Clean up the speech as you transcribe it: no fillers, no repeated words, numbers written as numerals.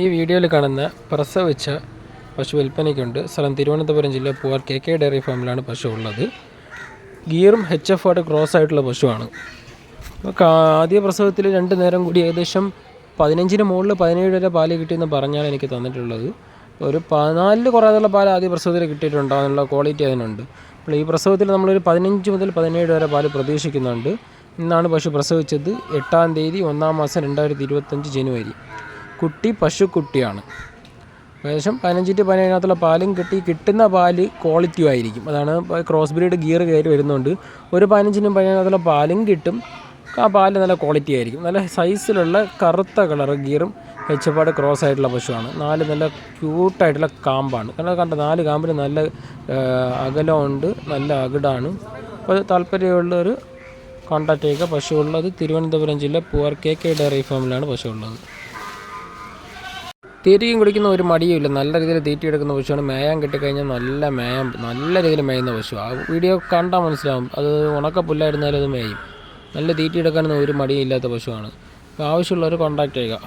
ഈ വീഡിയോയിൽ കാണുന്ന പ്രസവിച്ച പശു വിൽപ്പനയ്ക്കുണ്ട്. സ്ഥലം തിരുവനന്തപുരം ജില്ല പൂവാർ KK ഡയറി ഫാമിലാണ് പശു ഉള്ളത്. ഗീറും HF ആയിട്ട് ക്രോസ് ആയിട്ടുള്ള പശുവാണ്. ആദ്യ പ്രസവത്തിൽ 2 നേരം കൂടി ഏകദേശം 15 മുകളിൽ 17 വരെ പാല് കിട്ടിയെന്ന് പറഞ്ഞാണ് എനിക്ക് തന്നിട്ടുള്ളത്. ഒരു 14 കുറയാതുള്ള പാൽ ആദ്യ പ്രസവത്തിൽ കിട്ടിയിട്ടുണ്ടോ എന്നുള്ള ക്വാളിറ്റി അതിനുണ്ട്. അപ്പോൾ ഈ പ്രസവത്തിൽ നമ്മളൊരു 15 മുതൽ 17 വരെ പാല് പ്രതീക്ഷിക്കുന്നുണ്ട്. ഇന്നാണ് പശു പ്രസവിച്ചത്. 8-ാം തീയതി 1-ാം മാസം 2025 ജനുവരി. കുട്ടി പശുക്കുട്ടിയാണ്. ഏകദേശം 15 to 17 പാലും കിട്ടുന്ന പാല് ക്വാളിറ്റി ആയിരിക്കും. അതാണ് ക്രോസ് ബ്രീഡ് ഗിയർ കയറി വരുന്നുണ്ട്. ഒരു 15-നും 17 പാലും കിട്ടും. ആ പാല് നല്ല ക്വാളിറ്റി ആയിരിക്കും. നല്ല സൈസിലുള്ള കറുത്ത കളർ ഗിയറും HF ക്രോസ് ആയിട്ടുള്ള പശുവാണ്. 4 നല്ല ക്യൂട്ടായിട്ടുള്ള കാമ്പാണ്. കാരണം കണ്ട 4 കാമ്പിന് നല്ല അകലമുണ്ട്, നല്ല അകിടാണ്. അപ്പോൾ താല്പര്യമുള്ളവർ കോൺടാക്റ്റ് ചെയ്യുക. പശു ഉള്ളത് തിരുവനന്തപുരം ജില്ല പൂവാർ KK ഡയറി ഫാമിലാണ് പശു ഉള്ളത്. തീറ്റയും കുടിക്കുന്ന ഒരു മടിയുമില്ല. നല്ല രീതിയിൽ തീറ്റി എടുക്കുന്ന പശുവാണ്. മേയാൻ കിട്ടിക്കഴിഞ്ഞാൽ നല്ല രീതിയിൽ മേയുന്ന പശു. ആ വീഡിയോ കണ്ടാൽ മനസ്സിലാവും. അത് ഉണക്കപ്പുല്ലായിരുന്നാലും അത് മേയും. നല്ല തീറ്റി എടുക്കാനൊന്നും ഒരു മടിയില്ലാത്ത പശുവാണ്. ആവശ്യമുള്ളവർ കോൺടാക്റ്റ് ചെയ്യുക.